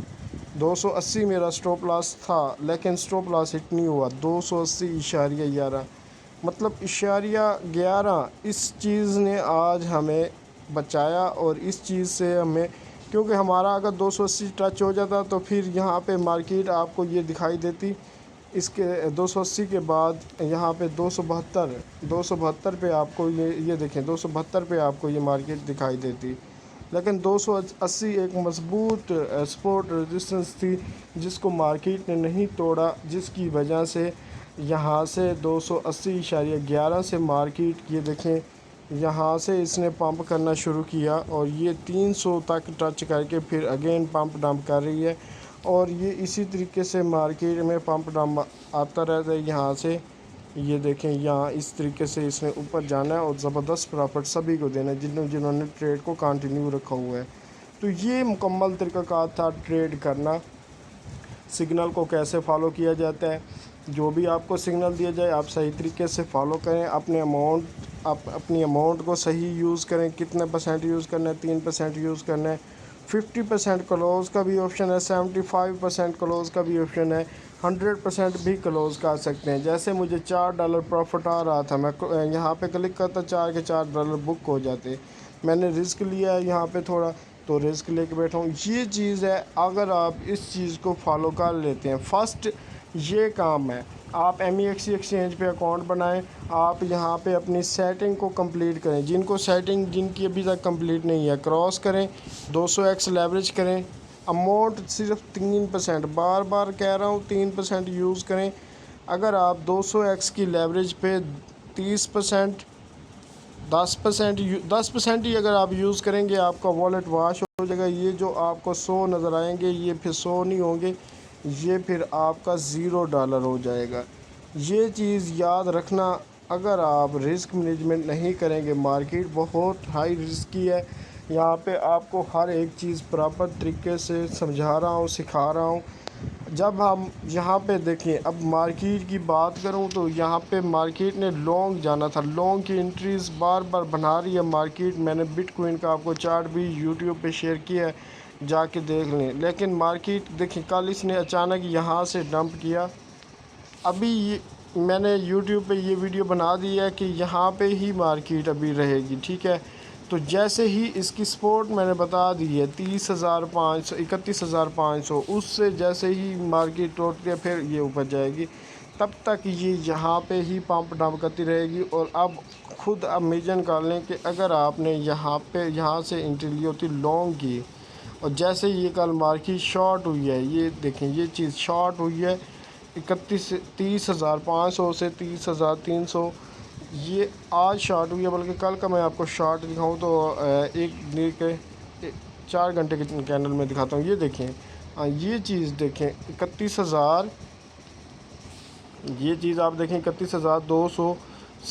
280 میرا سٹاپ لاس تھا لیکن سٹاپ لاس ہٹ نہیں ہوا، 280.11 مطلب اشاریہ 11 اس چیز نے آج ہمیں بچایا، اور اس چیز سے ہمیں، کیونکہ ہمارا اگر 280 ٹچ ہو جاتا تو پھر یہاں پہ مارکیٹ آپ کو یہ دکھائی دیتی، اس کے 280 کے بعد یہاں پہ 272 پہ آپ کو یہ دیکھیں 272 پہ آپ کو یہ مارکیٹ دکھائی دیتی، لیکن 280 ایک مضبوط سپورٹ ریزسٹنس تھی جس کو مارکیٹ نے نہیں توڑا، جس کی وجہ سے یہاں سے 280.11 سے مارکیٹ یہ دیکھیں یہاں سے اس نے پمپ کرنا شروع کیا، اور یہ 300 تک ٹچ کر کے پھر اگین پمپ ڈمپ کر رہی ہے، اور یہ اسی طریقے سے مارکیٹ میں پمپ ڈمپ آتا رہتا ہے یہاں سے، یہ دیکھیں یہاں اس طریقے سے اس نے اوپر جانا ہے اور زبردست پرافٹ سبھی کو دینا ہے جنہوں نے ٹریڈ کو کنٹینیو رکھا ہوا ہے۔ تو یہ مکمل طریقہ کار تھا ٹریڈ کرنا، سگنل کو کیسے فالو کیا جاتا ہے، جو بھی آپ کو سگنل دیا جائے آپ صحیح طریقے سے فالو کریں، اپنی اماؤنٹ کو صحیح یوز کریں، کتنے پرسنٹ یوز کرنا ہے، 3% یوز کرنا ہے، 50% کلوز کا بھی آپشن ہے، 75% کلوز کا بھی آپشن ہے، 100% بھی کلوز کر سکتے ہیں۔ جیسے مجھے $4 پروفٹ آ رہا تھا، میں یہاں پہ کلک کرتا $4 کے $4 بک ہو جاتے، میں نے رسک لیا ہے یہاں پہ تھوڑا، تو رسک لے کے بیٹھا ہوں۔ یہ چیز ہے، اگر آپ اس چیز کو فالو کر لیتے ہیں، فرسٹ یہ کام ہے، آپ MEXC ایکسچینج پہ اکاؤنٹ بنائیں، آپ یہاں پہ اپنی سیٹنگ کو کمپلیٹ کریں، جن کی ابھی تک کمپلیٹ نہیں ہے کراس کریں، 200x لیوریج کریں، اماؤنٹ صرف 3%، بار بار کہہ رہا ہوں 3% یوز کریں۔ اگر آپ 200x کی لیوریج پہ 30%، 10% ہی اگر آپ یوز کریں گے آپ کا والیٹ واش ہو جائے گا، یہ جو آپ کو 100 نظر آئیں گے یہ پھر 100 نہیں ہوں گے، یہ پھر آپ کا $0 ہو جائے گا۔ یہ چیز یاد رکھنا، اگر آپ رسک مینجمنٹ نہیں کریں گے، مارکیٹ بہت ہائی رسکی ہے، یہاں پہ آپ کو ہر ایک چیز پراپر طریقے سے سمجھا رہا ہوں، سکھا رہا ہوں۔ جب ہم یہاں پہ دیکھیں، اب مارکیٹ کی بات کروں تو یہاں پہ مارکیٹ نے لانگ جانا تھا، لانگ کی انٹریز بار بار بنا رہی ہے مارکیٹ، میں نے بٹ کوئن کا آپ کو چارٹ بھی یوٹیوب پہ شیئر کیا ہے، جا کے دیکھ لیں، لیکن مارکیٹ دیکھیں کل اس نے اچانک یہاں سے ڈمپ کیا، ابھی میں نے یوٹیوب پہ یہ ویڈیو بنا دی ہے کہ یہاں پہ ہی مارکیٹ ابھی رہے گی، ٹھیک ہے، تو جیسے ہی اس کی سپورٹ میں نے بتا دی ہے 30,500 31,500، اس سے جیسے ہی مارکیٹ ٹوٹ کے پھر یہ اوپر جائے گی، تب تک یہ یہاں پہ ہی پمپ ڈمپ کرتی رہے گی۔ اور اب خود امیجن کر لیں کہ اگر آپ نے یہاں سے انٹری لی ہوتی لانگ کی، اور جیسے یہ کل مارکیٹ شارٹ ہوئی ہے، یہ دیکھیں یہ چیز شارٹ ہوئی ہے 30,500 سے 30,300، یہ آج شارٹ ہوئی ہے، بلکہ کل کا میں آپ کو شارٹ دکھاؤں تو 4 گھنٹے کے کینڈل میں دکھاتا ہوں، یہ دیکھیں یہ چیز دیکھیں 31,000، یہ چیز آپ دیکھیں 31,200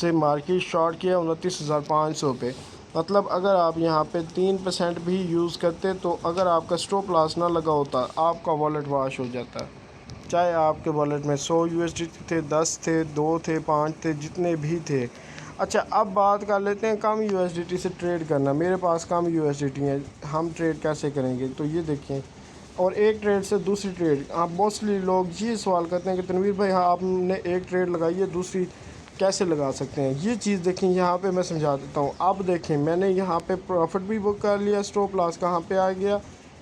سے مارکیٹ شارٹ کیا 29,500 پہ، مطلب اگر آپ یہاں پہ 3% بھی یوز کرتے تو اگر آپ کا سٹاپ لاس نہ لگا ہوتا آپ کا والیٹ واش ہو جاتا، چاہے آپ کے والیٹ میں 100 USDT تھے، 10 تھے، 2 تھے، 5 تھے، جتنے بھی تھے۔ اچھا اب بات کر لیتے ہیں کم USDT سے ٹریڈ کرنا، میرے پاس کم USDT ہے، ہم ٹریڈ کیسے کریں گے؟ تو یہ دیکھیں، اور ایک ٹریڈ سے دوسری ٹریڈ، آپ موسٹلی لوگ یہ سوال کرتے ہیں کہ تنویر بھائی ہاں آپ نے ایک ٹریڈ لگائی ہے دوسری کیسے لگا سکتے ہیں؟ یہ چیز دیکھیں یہاں پہ میں سمجھا دیتا ہوں، اب دیکھیں میں نے یہاں پہ پروفٹ بھی بک کر لیا، سٹاپ لاس کہاں پہ آ گیا؟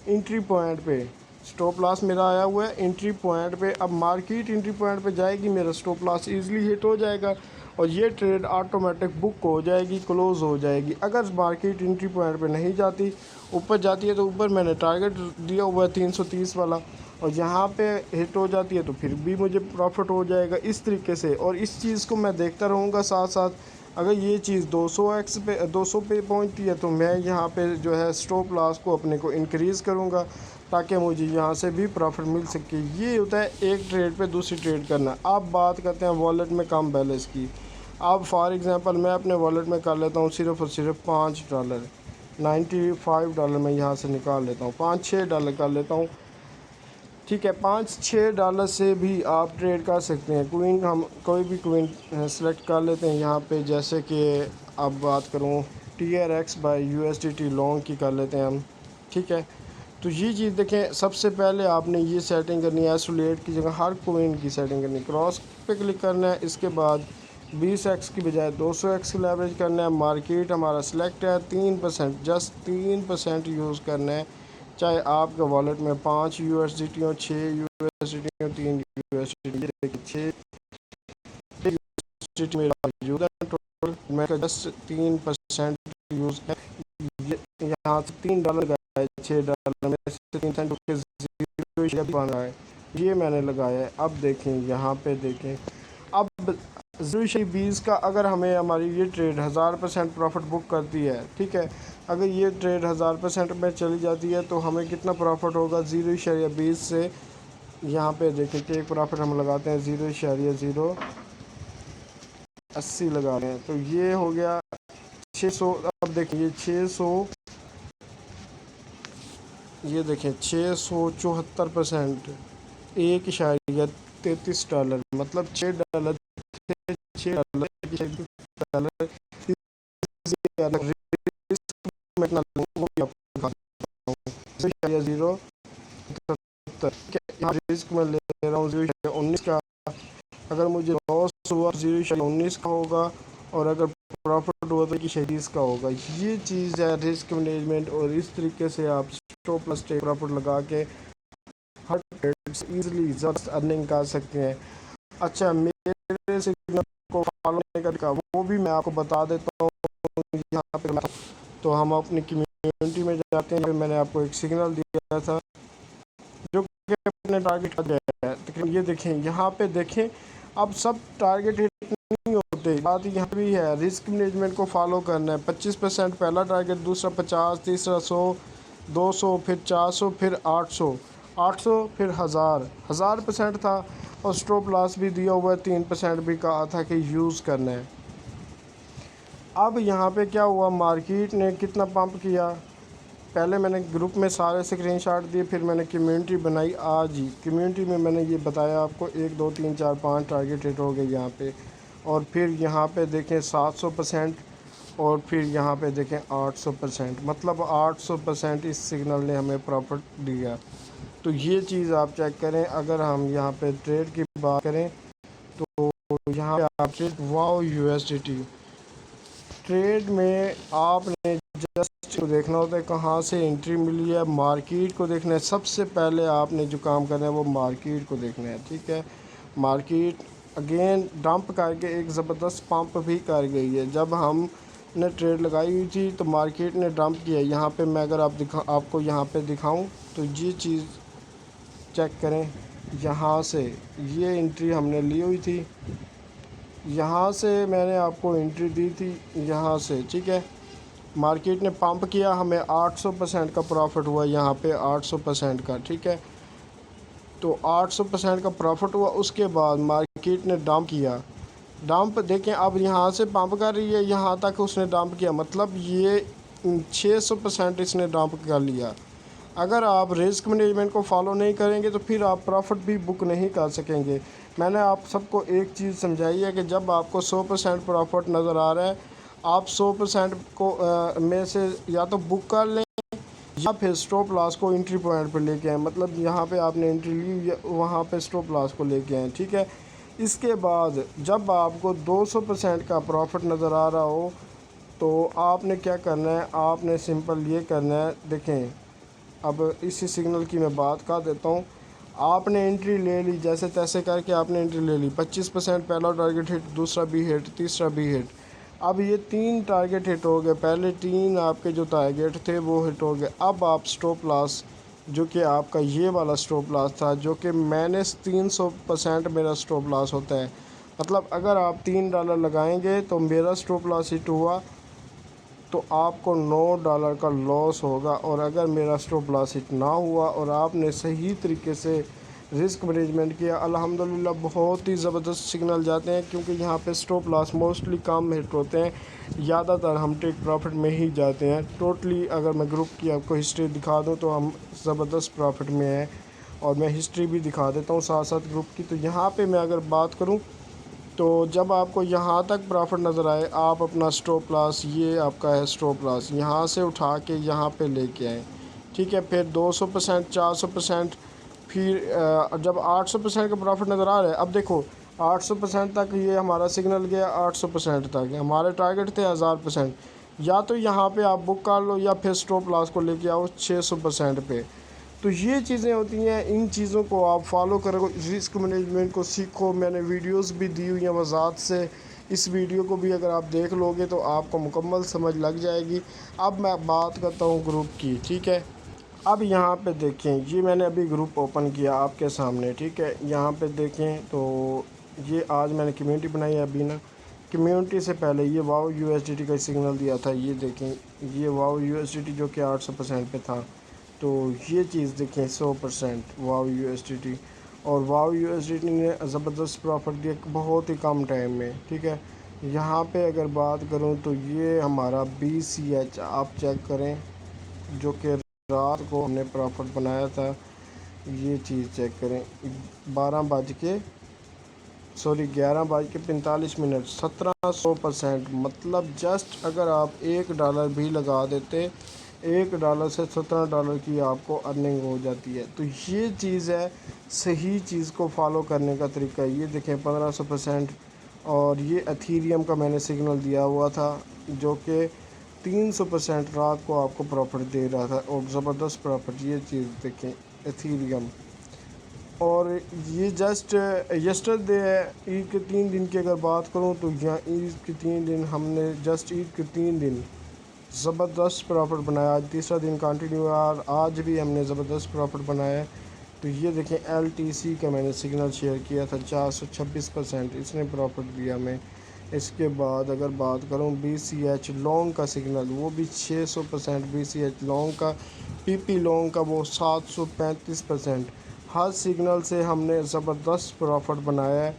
انٹری پوائنٹ پہ، سٹاپ لاس میرا آیا ہوا ہے انٹری پوائنٹ پہ، اب مارکیٹ انٹری پوائنٹ پہ جائے گی میرا سٹاپ لاس ایزیلی ہٹ ہو جائے گا، اور یہ ٹریڈ آٹومیٹک بک ہو جائے گی، کلوز ہو جائے گی۔ اگر مارکیٹ انٹری پوائنٹ پہ نہیں جاتی، اوپر جاتی ہے تو اوپر میں نے ٹارگٹ دیا ہوا ہے 330 والا، اور یہاں پہ ہٹ ہو جاتی ہے تو پھر بھی مجھے پروفٹ ہو جائے گا اس طریقے سے، اور اس چیز کو میں دیکھتا رہوں گا ساتھ ساتھ۔ اگر یہ چیز 200 پہ پہنچتی ہے تو میں یہاں پہ جو ہے سٹاپ لاس کو اپنے کو انکریز کروں گا تاکہ مجھے یہاں سے بھی پروفٹ مل سکے۔ یہ ہوتا ہے ایک ٹریڈ پہ دوسری ٹریڈ کرنا۔ اب بات کرتے ہیں والیٹ میں کم بیلنس کی۔ اب فار ایگزامپل میں اپنے والیٹ میں کر لیتا ہوں صرف اور صرف $5، $95 میں یہاں سے نکال لیتا ہوں، $5-6 کر لیتا ہوں، ٹھیک ہے، $5-6 سے بھی آپ ٹریڈ کر سکتے ہیں۔ کوئن ہم کوئی بھی کوئن سلیکٹ کر لیتے ہیں یہاں پہ، جیسے کہ اب بات کروں TRX بائی USDT لانگ کی کر لیتے ہیں ہم، ٹھیک ہے، تو یہ چیز دیکھیں، سب سے پہلے آپ نے یہ سیٹنگ کرنی ہے، ایسولیٹ کی جگہ ہر کوئن کی سیٹنگ کرنی ہے، کراس پہ کلک کرنا ہے، اس کے بعد 20x کی بجائے 200x کی لیوریج کرنا ہے، مارکیٹ ہمارا سلیکٹ ہے، 3% جسٹ 3% یوز کرنا ہے، چاہے آپ کے والیٹ میں 5 USDT ہوں، 6 USDT ہوں، 3 USDT 6 USDT میرا موجود ہے ٹوٹل، میں جسٹ 3% یوز ہے، یہاں سے $3 گیا ہے، $6 میں سے 3 سینٹ کے 0 بن رہا ہے، یہ میں نے لگایا ہے۔ اب دیکھیں یہاں پہ دیکھیں، اب 0.20 کا اگر ہمیں ہماری یہ ٹریڈ 1000% پروفٹ بک کرتی ہے، ٹھیک ہے، اگر یہ ٹریڈ 1000% میں چلی جاتی ہے تو ہمیں کتنا پروفٹ ہوگا 0.20 سے، یہاں پہ دیکھیں کہ ایک پروفٹ ہم لگاتے ہیں 0.080 لگا رہے ہیں، تو یہ ہو گیا 600۔ اب دیکھیں یہ 600، یہ دیکھیں 674%، $1.33، مطلب $6 تھے، $6 میں اتنا وہ بھی آپ کو دکھا دیتا ہوں، 0.70 رسک میں لے رہا ہوں 0.19 کا، اگر مجھے لاس ہوا 0.19 کا ہوگا، اور اگر پروفٹ ہوا تو 0.20 کا ہوگا۔ یہ چیز ہے رسک مینجمنٹ، اور اس طریقے سے آپ اسٹاپ لاس ٹیک پروفٹ لگا کے ہر ٹریڈ سے ایزیلی زبردست ارننگ کر سکتے ہیں۔ اچھا، میرے سگنل کو فالو کرنے کا وہ بھی میں آپ کو بتا دیتا ہوں، یہاں پہ تو ہم اپنی کمیونٹی میں جاتے ہیں، میں نے آپ کو ایک سگنل دیا تھا جو کہ اپنے ٹارگیٹ کا ہے، تقریباً یہ دیکھیں یہاں پہ دیکھیں، اب سب ٹارگیٹ ہٹ نہیں ہوتے، بات یہاں بھی ہے رسک مینجمنٹ کو فالو کرنا ہے، 25% پہلا ٹارگیٹ، دوسرا 50، تیسرا 100، 200، پھر 400، پھر 800، 800 پھر 1000% تھا، اور اسٹاپ لاس بھی دیا ہوا ہے، 3% بھی کہا تھا کہ یوز کرنا ہے۔ اب یہاں پہ کیا ہوا، مارکیٹ نے کتنا پمپ کیا، پہلے میں نے گروپ میں سارے اسکرین شاٹ دیے، پھر میں نے کمیونٹی بنائی، آج ہی کمیونٹی میں میں نے یہ بتایا آپ کو 1 2 3 4 5 ٹارگیٹ ہٹ ہو گئے یہاں پہ، اور پھر یہاں پہ دیکھیں 700%، اور پھر یہاں پہ دیکھیں 800%، مطلب 800% اس سگنل نے ہمیں پروفٹ دیا۔ تو یہ چیز آپ چیک کریں، اگر ہم یہاں پہ ٹریڈ کی بات کریں تو یہاں پہ آپ ٹریڈ واو USDT ٹریڈ میں آپ نے جسٹ دیکھنا ہوتا ہے کہاں سے انٹری ملی ہے، مارکیٹ کو دیکھنا ہے، سب سے پہلے آپ نے جو کام کرنا ہے وہ مارکیٹ کو دیکھنا ہے، ٹھیک ہے۔ مارکیٹ اگین ڈمپ کر کے ایک زبردست پمپ بھی کر گئی ہے، جب ہم نے ٹریڈ لگائی ہوئی تھی تو مارکیٹ نے ڈمپ کیا، یہاں پہ میں اگر آپ کو یہاں پہ دکھاؤں تو یہ چیز چیک کریں، یہاں سے یہ انٹری ہم نے لی ہوئی تھی، یہاں سے میں نے آپ کو انٹری دی تھی یہاں سے، ٹھیک ہے، مارکیٹ نے پمپ کیا، ہمیں 800% کا پروفٹ ہوا یہاں پہ، 800% کا، ٹھیک ہے، تو 800% کا پروفٹ ہوا، اس کے بعد مارکیٹ نے ڈمپ کیا، ڈمپ دیکھیں اب یہاں سے پمپ کر رہی ہے، یہاں تک اس نے ڈمپ کیا، مطلب یہ 600% اس نے ڈمپ کر لیا۔ اگر آپ رسک مینجمنٹ کو فالو نہیں کریں گے تو پھر آپ پروفٹ بھی بک نہیں کر سکیں گے۔ میں نے آپ سب کو ایک چیز سمجھائی ہے کہ جب آپ کو 100% پروفٹ نظر آ رہا ہے، آپ 100% کو میں سے یا تو بک کر لیں یا پھر اسٹاپ لاس کو انٹری پوائنٹ پہ لے کے آئیں، مطلب یہاں پہ آپ نے انٹری لی، وہاں پہ اسٹاپ لاس کو لے کے آئیں، ٹھیک ہے۔ اس کے بعد جب آپ کو 200% کا پروفٹ نظر آ رہا ہو تو آپ نے کیا کرنا ہے، آپ نے سمپل یہ کرنا ہے، دیکھیں اب اسی سگنل کی میں بات کر دیتا ہوں، آپ نے انٹری لے لی، جیسے تیسے کر کے آپ نے انٹری لے لی، 25% پہلا ٹارگیٹ ہٹ، دوسرا بھی ہٹ، تیسرا بھی ہٹ، اب یہ 3 ٹارگیٹ ہٹ ہو گئے، پہلے 3 آپ کے جو ٹارگیٹ تھے وہ ہٹ ہو گئے، اب آپ اسٹاپ لاس جو کہ آپ کا یہ والا اسٹاپ لاس تھا جو کہ -300% میرا اسٹاپ لاس ہوتا ہے، مطلب اگر آپ $3 لگائیں گے تو میرا اسٹاپ لاس ہٹ ہوا تو آپ کو $9 کا لاس ہوگا، اور اگر میرا اسٹاپ لاس ہٹ نہ ہوا اور آپ نے صحیح طریقے سے رسک مینجمنٹ کیا، الحمدللہ بہت ہی زبردست سگنل جاتے ہیں، کیونکہ یہاں پہ اسٹاپ لاس موسٹلی کم ہٹ ہوتے ہیں، زیادہ تر ہم ٹیک پروفٹ میں ہی جاتے ہیں، ٹوٹلی اگر میں گروپ کی آپ کو ہسٹری دکھا دوں تو ہم زبردست پروفٹ میں ہیں، اور میں ہسٹری بھی دکھا دیتا ہوں ساتھ ساتھ گروپ کی۔ تو یہاں پہ میں اگر بات کروں تو جب آپ کو یہاں تک پروفٹ نظر آئے، آپ اپنا اسٹاپ لاس، یہ آپ کا ہے اسٹاپ لاس، یہاں سے اٹھا کے یہاں پہ لے کے آئیں، ٹھیک ہے، پھر 200%، 400%، پھر جب 800% کا پروفٹ نظر آ رہا ہے، اب دیکھو 800% تک یہ ہمارا سگنل گیا، 800% تک ہمارے ٹارگٹ تھے 1000%، یا تو یہاں پہ آپ بک کر لو یا پھر اسٹاپ لاس کو لے کے آؤ 600% پہ۔ تو یہ چیزیں ہوتی ہیں، ان چیزوں کو آپ فالو کرو، رسک مینجمنٹ کو سیکھو۔ میں نے ویڈیوز بھی دی ہوئی ہیں وضاحت سے، اس ویڈیو کو بھی اگر آپ دیکھ لو گے تو آپ کو مکمل سمجھ لگ جائے گی۔ اب میں بات کرتا ہوں گروپ کی، ٹھیک ہے۔ اب یہاں پہ دیکھیں، یہ میں نے ابھی گروپ اوپن کیا آپ کے سامنے، ٹھیک ہے۔ یہاں پہ دیکھیں تو یہ آج میں نے کمیونٹی بنائی ہے ابھی نا، کمیونٹی سے پہلے یہ واو یو ایس ڈی ٹی کا سگنل دیا تھا، یہ دیکھیں یہ واو یو ایس ڈی ٹی جو کہ 800% پہ تھا، تو یہ چیز دیکھیں 100% واو یو ایس ڈی ٹی، اور واو یو ایس ڈی ٹی نے زبردست پروفٹ دیا بہت ہی کم ٹائم میں، ٹھیک ہے۔ یہاں پہ اگر بات کروں تو یہ ہمارا BCH آپ چیک کریں، جو کہ رات کو ہم نے پروفٹ بنایا تھا، یہ چیز چیک کریں، 11:45 1700%، مطلب جسٹ اگر آپ $1 بھی لگا دیتے، $1 سے $17 کی آپ کو ارننگ ہو جاتی ہے۔ تو یہ چیز ہے، صحیح چیز کو فالو کرنے کا طریقہ۔ یہ دیکھیں 1500%، اور یہ ایتھیریم کا میں نے سگنل دیا ہوا تھا جو کہ 300% رات کو آپ کو پروفٹ دے رہا تھا، اور زبردست پروفٹ۔ یہ چیز دیکھیں ایتھیریم، اور یہ جسٹ یسٹرڈے ہے، عید کے 3 دن کی اگر بات کروں تو یہاں عید کے 3 دن ہم نے جسٹ عید کے 3 دن زبردست پروفٹ بنایا۔ آج تیسرا دن کنٹینیو ہے، اور آج بھی ہم نے زبردست پروفٹ بنایا ہے۔ تو یہ دیکھیں LTC کا میں نے سگنل شیئر کیا تھا 426%، اس نے پروفٹ دیا ہمیں۔ اس کے بعد اگر بات کروں BCH لانگ کا سگنل، وہ بھی 600%، BCH لانگ کا، PP لانگ کا وہ 735%۔ ہر سگنل سے ہم نے زبردست پروفٹ بنایا ہے۔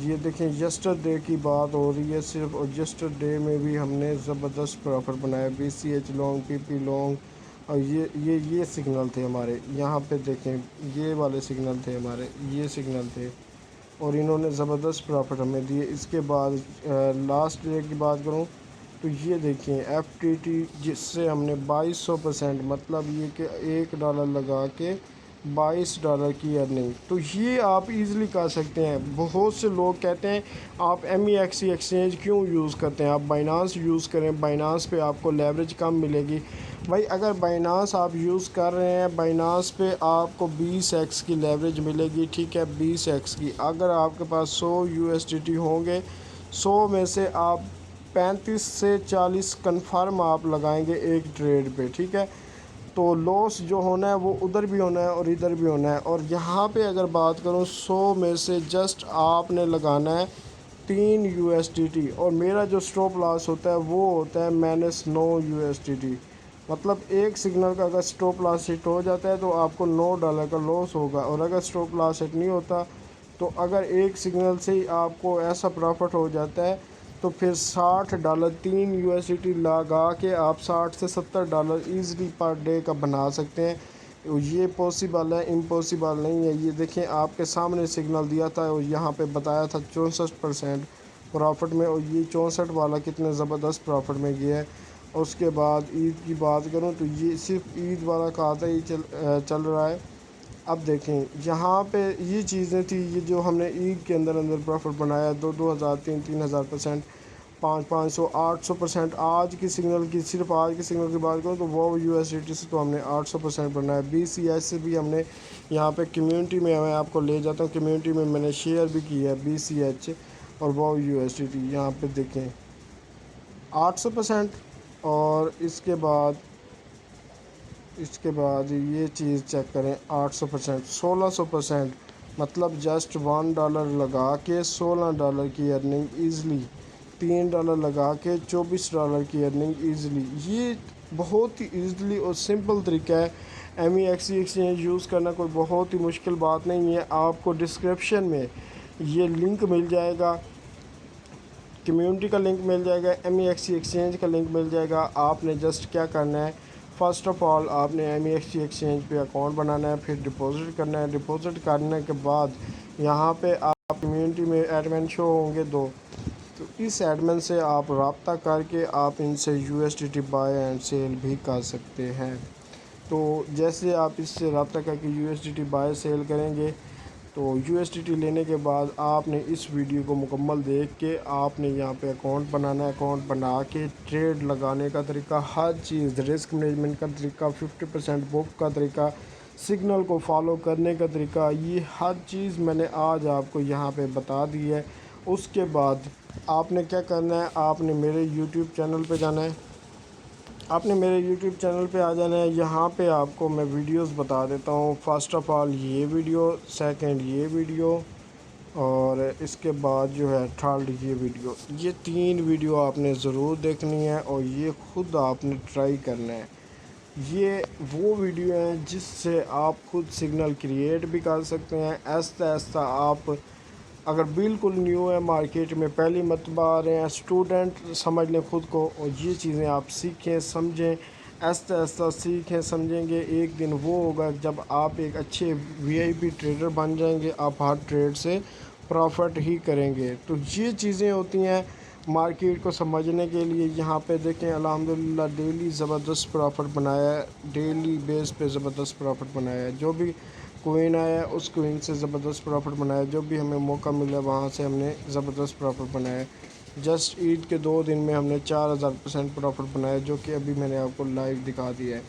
یہ دیکھیں یسٹرڈے کی بات ہو رہی ہے صرف، اور یسٹرڈے میں بھی ہم نے زبردست پروفٹ بنایا، BCH لانگ، PP لانگ، اور یہ سگنل تھے ہمارے۔ یہاں پہ دیکھیں یہ والے سگنل تھے ہمارے، یہ سگنل تھے، اور انہوں نے زبردست پروفٹ ہمیں دیے۔ اس کے بعد لاسٹ ڈے کی بات کروں تو یہ دیکھیں FTT، جس سے ہم نے 2200%، مطلب یہ کہ $1 لگا کے $22 کی ارننگ۔ تو یہ آپ ایزیلی کر سکتے ہیں۔ بہت سے لوگ کہتے ہیں آپ MEXC ایکسچینج کیوں یوز کرتے ہیں، آپ بائنانس یوز کریں، بائنانس پہ آپ کو لیوریج کم ملے گی۔ بھائی اگر بائنانس آپ یوز کر رہے ہیں، بائنانس پہ آپ کو 20x کی لیوریج ملے گی، ٹھیک ہے، 20x کی۔ اگر آپ کے پاس 100 USDT ہوں گے، 100 میں سے آپ 35 سے 40 کنفرم آپ لگائیں گے ایک ٹریڈ پہ، ٹھیک ہے۔ تو لاس جو ہونا ہے وہ ادھر بھی ہونا ہے اور ادھر بھی ہونا ہے۔ اور یہاں پہ اگر بات کروں 100 میں سے جسٹ آپ نے لگانا ہے 3 USDT، اور میرا جو اسٹاپ لاس ہوتا ہے وہ ہوتا ہے -9 USDT، مطلب ایک سگنل کا اگر اسٹاپ لاس ہٹ ہو جاتا ہے تو آپ کو $9 کا لاس ہوگا، اور اگر اسٹاپ لاس ہٹ نہیں ہوتا تو اگر ایک سگنل سے ہی آپ کو ایسا پروفٹ ہو جاتا ہے تو پھر $60 3 USDT لگا کے آپ $60 سے $70 ایزلی پر ڈے کا بنا سکتے ہیں۔ یہ پاسبل ہے، امپاسبل نہیں ہے۔ یہ دیکھیں آپ کے سامنے سگنل دیا تھا اور یہاں پہ بتایا تھا 64% پروفٹ میں، اور یہ 64 والا کتنے زبردست پروفٹ میں گیا ہے۔ اس کے بعد عید کی بات کروں تو یہ صرف عید والا کھاتا ہی چل رہا ہے۔ اب دیکھیں یہاں پہ یہ چیزیں تھیں، یہ جو ہم نے عید کے اندر پروفٹ بنایا، 2000 3000%، 500 800%۔ آج کی سگنل کی، صرف آج کی سگنل کی بات کروں تو وہ USDT سے تو ہم نے 800% بنایا۔ BCH سے بھی ہم نے یہاں پہ کمیونٹی میں، میں آپ کو لے جاتا ہوں، کمیونٹی میں میں نے شیئر بھی کیا ہے BCH اور وہ USDT۔ یہاں پہ دیکھیں 800%، اور اس کے بعد یہ چیز چیک کریں 800%، 1600%، مطلب جسٹ $1 لگا کے $16 کی ارننگ ایزلی، $3 لگا کے $24 کی ارننگ ایزلی۔ یہ بہت ہی ایزلی اور سمپل طریقہ ہے MEXC ایکسچینج یوز کرنا، کوئی بہت ہی مشکل بات نہیں ہے۔ آپ کو ڈسکرپشن میں یہ لنک مل جائے گا، کمیونٹی کا لنک مل جائے گا، MEXC ایکسچینج کا لنک مل جائے گا۔ آپ نے جسٹ کیا کرنا ہے، فرسٹ آف آل آپ نے MEXC ایکسچینج پہ اکاؤنٹ بنانا ہے، پھر ڈپازٹ کرنا ہے۔ ڈپازٹ کرنے کے بعد یہاں پہ آپ کمیونٹی میں ایڈمن شو ہوں گے 2، تو اس ایڈمن سے آپ رابطہ کر کے آپ ان سے USDT بائی اینڈ سیل بھی کر سکتے ہیں۔ تو جیسے آپ اس سے رابطہ کر کے USDT بائی سیل کریں گے تو USDT لینے کے بعد آپ نے اس ویڈیو کو مکمل دیکھ کے آپ نے یہاں پہ اکاؤنٹ بنانا ہے. اکاؤنٹ بنا کے ٹریڈ لگانے کا طریقہ، ہر چیز، رسک مینجمنٹ کا طریقہ، 50% بک کا طریقہ، سگنل کو فالو کرنے کا طریقہ، یہ ہر چیز میں نے آج آپ کو یہاں پہ بتا دی ہے. اس کے بعد آپ نے کیا کرنا ہے، آپ نے میرے یوٹیوب چینل پہ جانا ہے. آپ نے میرے یوٹیوب چینل پہ آ جانا ہے. یہاں پہ آپ کو میں ویڈیوز بتا دیتا ہوں. فرسٹ آف آل یہ ویڈیو، سیکنڈ یہ ویڈیو، اور اس کے بعد جو ہے تھرڈ یہ ویڈیو. یہ 3 ویڈیو آپ نے ضرور دیکھنی ہے اور یہ خود آپ نے ٹرائی کرنا ہے. یہ وہ ویڈیو ہیں جس سے آپ خود سگنل کریٹ بھی کر سکتے ہیں. آہستہ آہستہ آپ اگر بالکل نیو ہے، مارکیٹ میں پہلی مرتبہ آ رہے ہیں، اسٹوڈنٹ سمجھ لیں خود کو، اور یہ چیزیں آپ سیکھیں، سمجھیں. آہستہ آہستہ سیکھیں، سمجھیں گے. ایک دن وہ ہوگا جب آپ ایک اچھے VIP ٹریڈر بن جائیں گے. آپ ہر ٹریڈ سے پروفٹ ہی کریں گے. تو یہ چیزیں ہوتی ہیں مارکیٹ کو سمجھنے کے لیے. یہاں پہ دیکھیں الحمدللہ ڈیلی زبردست پروفٹ بنایا ہے، ڈیلی بیس پہ زبردست پروفٹ بنایا ہے. جو بھی کوئن آیا ہے اس کوئن سے زبردست پروفٹ بنایا ہے. جو بھی ہمیں موقع ملا وہاں سے ہم نے زبردست پروفٹ بنایا ہے. جسٹ عید کے 2 دن میں ہم نے 4000% پروفٹ بنایا، جو کہ ابھی میں نے آپ کو لائیو دکھا دیا ہے.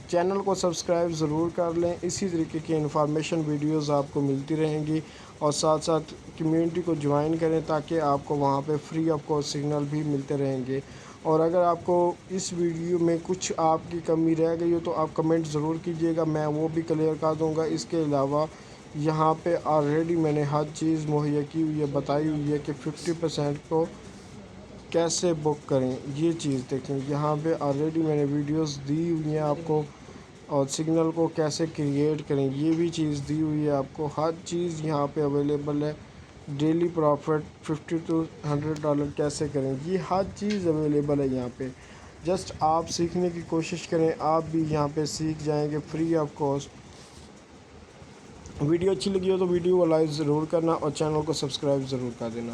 چینل کو سبسکرائب ضرور کر لیں. اسی طریقے کی انفارمیشن ویڈیوز آپ کو ملتی رہیں گی، اور ساتھ ساتھ کمیونٹی کو جوائن کریں تاکہ آپ کو وہاں پہ فری آف کاسٹ سگنل بھی ملتے رہیں گے. اور اگر آپ کو اس ویڈیو میں کچھ آپ کی کمی رہ گئی ہو تو آپ کمنٹ ضرور کیجیے گا، میں وہ بھی کلیئر کر دوں گا. اس کے علاوہ یہاں پہ آلریڈی میں نے ہر چیز مہیا کی ہوئی ہے، بتائی ہوئی ہے کہ 50% کو کیسے بک کریں. یہ چیز دیکھیں، یہاں پہ آلریڈی میں نے ویڈیوز دی ہوئی ہیں آپ کو، اور سگنل کو کیسے کریٹ کریں یہ بھی چیز دی ہوئی ہے آپ کو. ہر چیز یہاں پہ اویلیبل ہے. ڈیلی پروفٹ $50 to $100 کیسے کریں، یہ ہر چیز اویلیبل ہے یہاں پہ. جسٹ آپ سیکھنے کی کوشش کریں، آپ بھی یہاں پہ سیکھ جائیں گے فری آف کاسٹ. ویڈیو اچھی لگی ہو تو ویڈیو کو لائک ضرور کرنا اور چینل کو سبسکرائب ضرور کر دینا.